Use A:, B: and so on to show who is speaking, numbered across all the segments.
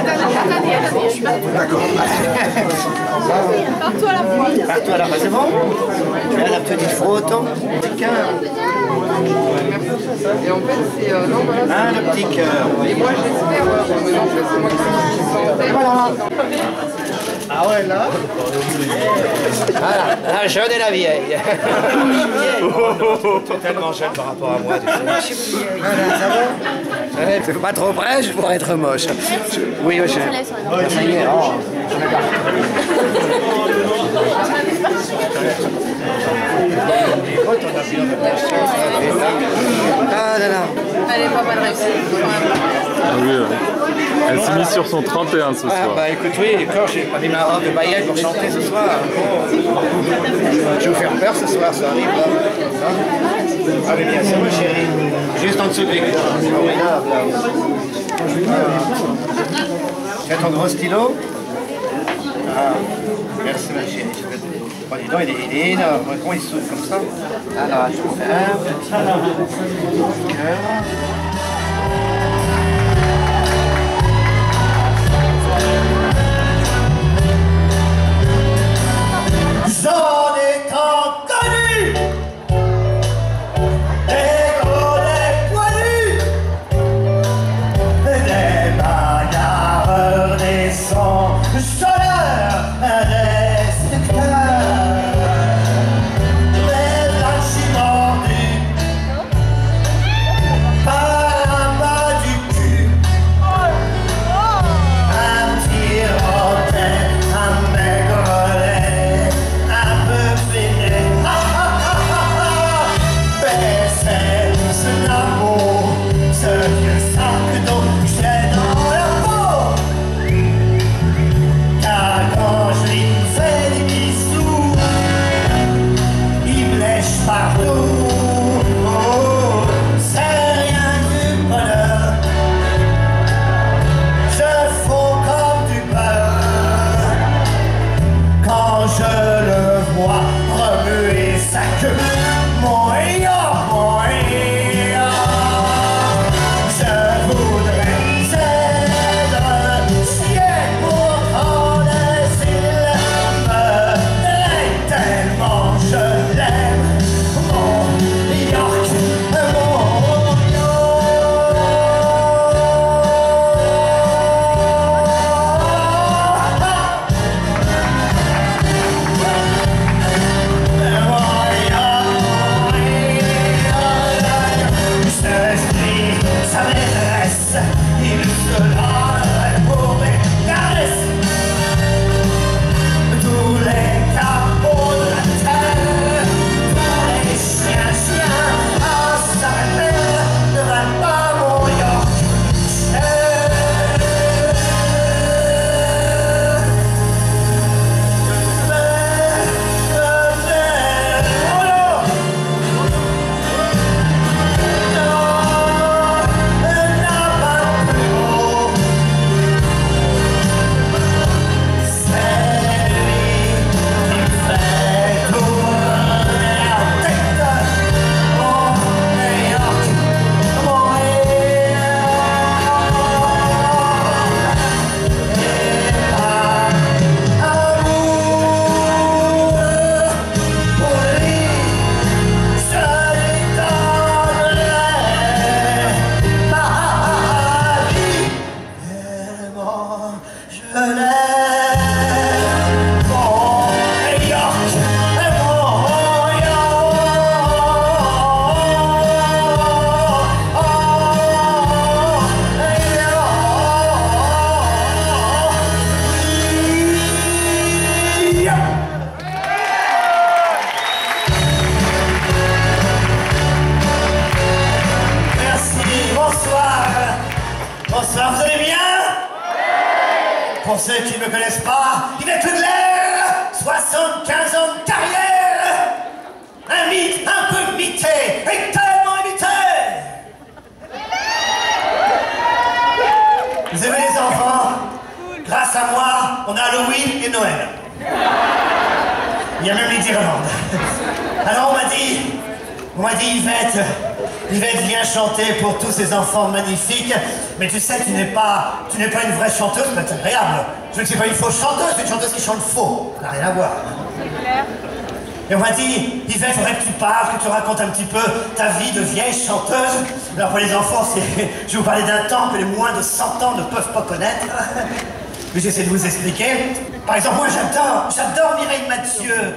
A: attendez, je suis pas...
B: D'accord.
A: Partout à la fois.
B: Partout à la fois, c'est bon? Tu as la petite photo.
C: Et en fait, c'est... non, voilà,
B: Ah, le petit cœur.
C: et moi, j'espère... non, c'est moi qui sentais.
B: Voilà. Ah ouais, là. Voilà, la jeune et la vieille. Totalement jeune par rapport à moi. Voilà, ça va? C'est pas trop près, je pourrais être moche. Oui, je... Ça y est, oh. Ah là là.
A: Elle est pas mal réussie.
D: Ah oui, elle s'est mise sur son 31 ce soir.
B: Ah bah écoute, oui, d'accord, j'ai pas mis ma robe de paillettes pour chanter ce soir. Je vais vous faire peur ce soir, ça arrive là. Allez bien sûr, ma chérie. Juste en dessous de l'écran. Tu as ton gros stylo? Ah, merci ma chérie. Oh, dis donc, il est énorme. Comment il s'ouvre comme ça? Alors, je vais faire un petit cœur.
E: J'en ai tant connu des gros, des poilus, des bagarreurs, des sans-chaleurs, des secteurs, des archimandus, par un bas du cul, un petit rotin, un maigrelet, un peu fêlé. Mais c'est l'amour, ce vieux sac d'eau que j'ai dans la peau. Car quand je lui fais des bisous, il me lèche partout. Oh, c'est rien du bonheur. Je fonds comme du beurre quand je le vois remuer sa queue. Mon yo, je voudrais être ciel pour prendre s'il me plaît tellement je l'aime. Mon York, mon sa maîtresse, il se lave pour mes caresses. Tous les capots de la terre, tous les chiens à sa mère ne valent pas mon York. Bonsoir, vous allez bien? Pour ceux qui ne me connaissent pas, Yvette Leclerc, 75 ans de carrière, un mythe un peu mité et tellement imité. Vous aimez les enfants? Grâce à moi, on a Halloween et Noël. Il y a même les guirlandes. Alors on m'a dit Yvette, Yvette vient chanter pour tous ces enfants magnifiques, mais tu sais, tu n'es pas une vraie chanteuse, c'est agréable. Je ne suis pas une fausse chanteuse, c'est une chanteuse qui chante faux. Ça n'a rien à voir. Et on m'a dit, Yvette, il faudrait que tu parles, que tu racontes un petit peu ta vie de vieille chanteuse. Alors pour les enfants, je vais vous parler d'un temps que les moins de 100 ans ne peuvent pas connaître. Mais j'essaie de vous expliquer. Par exemple, moi j'adore Mireille Mathieu.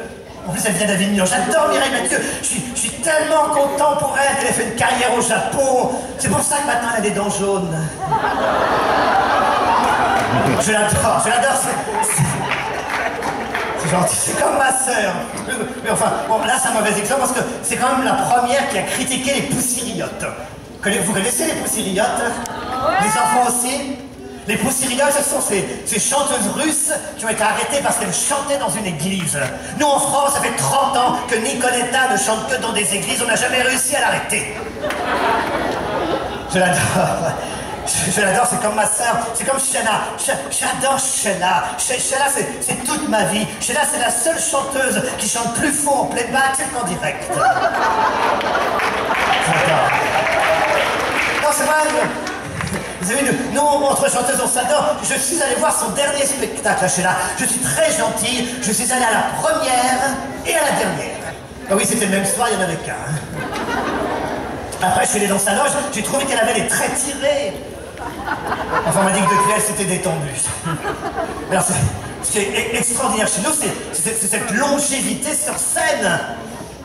E: En plus, elle vient d'Avignon. J'adore Mireille Mathieu. Je suis tellement content pour elle qu'elle ait fait une carrière au Japon. C'est pour ça que maintenant elle a des dents jaunes. Je l'adore, c'est gentil, c'est comme ma sœur. Mais enfin, bon, là c'est un mauvais exemple parce que c'est quand même la première qui a critiqué les poussiriotes. Vous connaissez les poussiriotes? Les enfants aussi? Les poussiriotes, ce sont ces chanteuses russes qui ont été arrêtées parce qu'elles chantaient dans une église. Nous en France, ça fait 30 ans que Nicoletta ne chante que dans des églises, on n'a jamais réussi à l'arrêter. Je l'adore. Je l'adore, c'est comme ma sœur, c'est comme Sheila. J'adore Sheila. Sheila, c'est toute ma vie. Sheila, c'est la seule chanteuse qui chante plus faux en playback qu'en direct. J'adore. Non, c'est vrai. Vous avez vu, nous, entre chanteuses, on s'adore. Je suis allé voir son dernier spectacle, Sheila. Je suis très gentille. Je suis allé à la première et à la dernière. Ah oui, c'était le même soir, il n'y en avait qu'un. Après, je suis allé dans sa loge, j'ai trouvé qu'elle avait les traits tirés. Enfin, on m'a dit que depuis elle, c'était détendu. Alors, ce qui est extraordinaire chez nous, c'est cette longévité sur scène.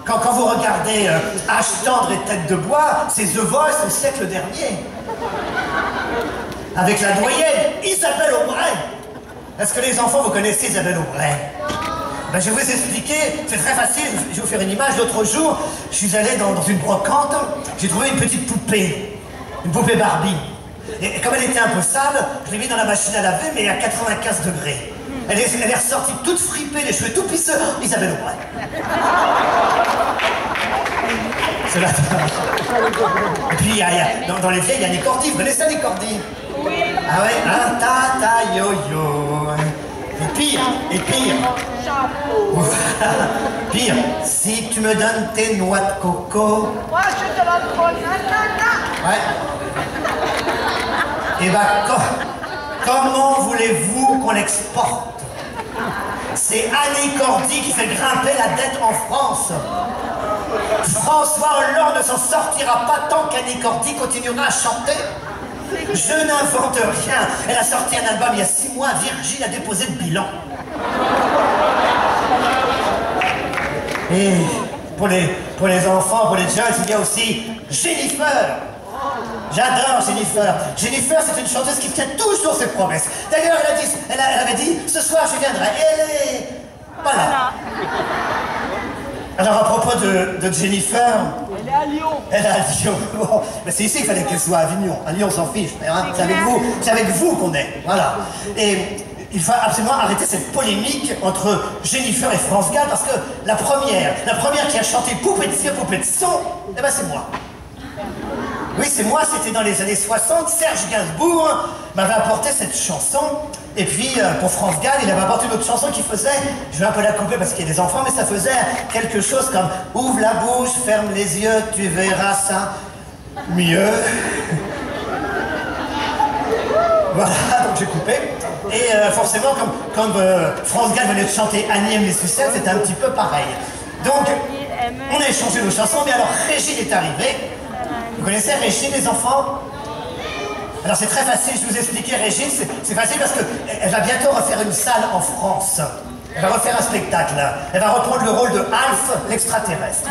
E: Quand vous regardez Âge tendre et Tête de bois, c'est The Voice au siècle dernier. Avec la doyenne Isabelle Aubray. Est-ce que les enfants, vous connaissez Isabelle Aubray? Ben, je vais vous expliquer, c'est très facile, je vais vous faire une image. L'autre jour, je suis allé dans une brocante, j'ai trouvé une petite poupée, une poupée Barbie. Et comme elle était un peu sale, je l'ai mis dans la machine à laver, mais à 95 degrés. Elle est ressortie toute fripée, les cheveux tout pisseux. Isabelle Aubray. C'est là. Et puis, dans les vieilles, il y a Annie Cordy. Vous connaissez Annie Cordy? Oui. Ah ouais, un tata yo-yo. Et pire. Pire, si tu me donnes tes noix de coco.
C: Moi, je te donne trop.
E: Ouais. Et ben, comment voulez-vous qu'on l'exporte? C'est Annie Cordy qui fait grimper la dette en France. François Hollande ne s'en sortira pas tant qu'Annie Cordy continuera à chanter. Je n'invente rien. Elle a sorti un album il y a 6 mois, Virgile a déposé le bilan. Et pour les enfants, pour les jeunes, il y a aussi Jennifer. J'adore Jennifer. Jennifer, c'est une chanteuse qui tient toujours ses promesses. D'ailleurs, elle avait dit, ce soir je viendrai. Et elle est... Voilà. Alors à propos de Jennifer...
C: Elle est à Lyon.
E: Elle est à Lyon. Bon, mais c'est ici qu'il fallait qu'elle soit à Avignon. À Lyon, on s'en fiche. Hein, c'est avec vous qu'on est. Voilà. Et il faut absolument arrêter cette polémique entre Jennifer et France Gall parce que la première qui a chanté Poupée de cire, Poupée de son, eh ben c'est moi. Oui, c'est moi, c'était dans les années 60, Serge Gainsbourg m'avait apporté cette chanson, et puis pour France Gall, il avait apporté une autre chanson qui faisait, je vais un peu la couper parce qu'il y a des enfants, mais ça faisait quelque chose comme « Ouvre la bouche, ferme les yeux, tu verras ça mieux ». Voilà, donc j'ai coupé. Et forcément, comme France Gall venait de chanter Annie aime les sucettes, c'était un petit peu pareil. Donc, on a échangé nos chansons, mais alors Régine est arrivée. Vous connaissez Régine, les enfants? Alors c'est très facile, je vous expliquer Régine, c'est facile parce qu'elle va bientôt refaire une salle en France. Elle va refaire un spectacle. Elle va reprendre le rôle de Alf, l'extraterrestre.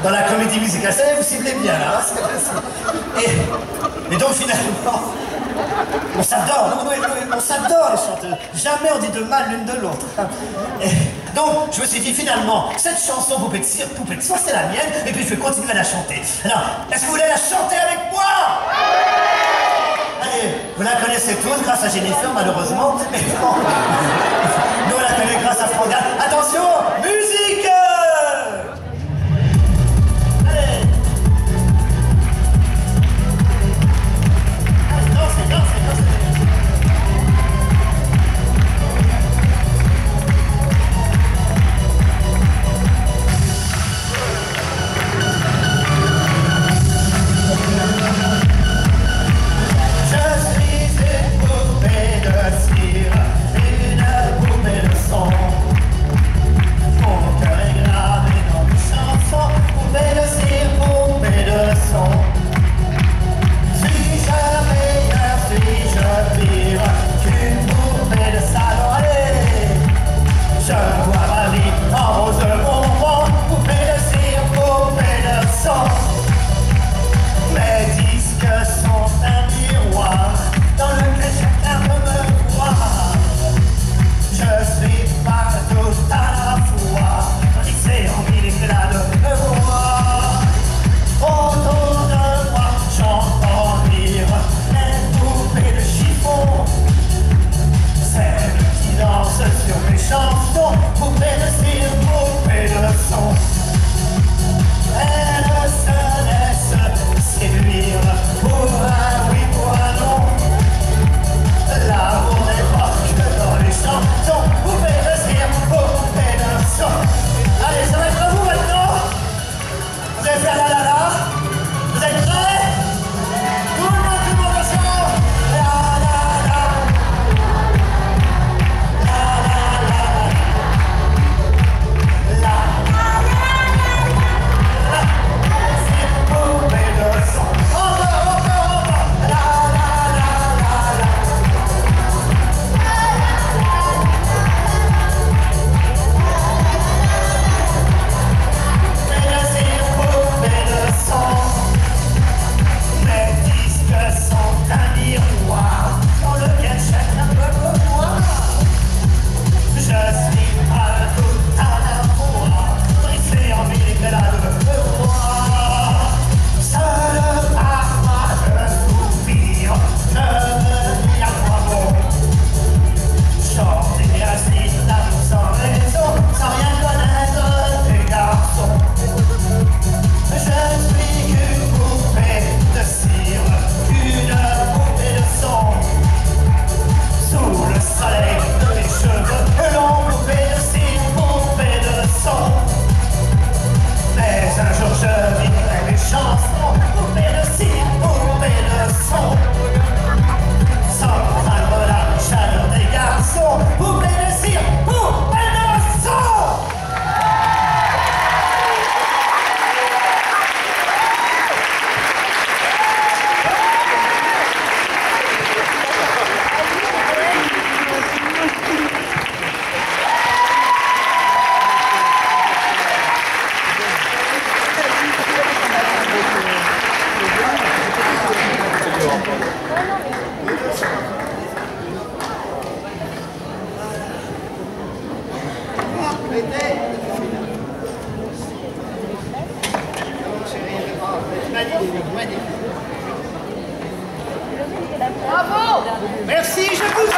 E: Dans la comédie musicale, ça vous ciblez bien là, hein, et donc finalement, on s'adore, on s'adore les chanteurs. Jamais on dit de mal l'une de l'autre. Donc je me suis dit finalement, cette chanson Poupée de cire, Poupée de son, c'est la mienne, et puis je vais continuer à la chanter. Alors, est-ce que vous voulez la chanter avec moi? Allez, vous la connaissez tous grâce à Jennifer malheureusement, mais bon, nous on la connaît grâce à France Gall. Attention, musique! Magnifique, magnifique. Bravo! Merci, je vous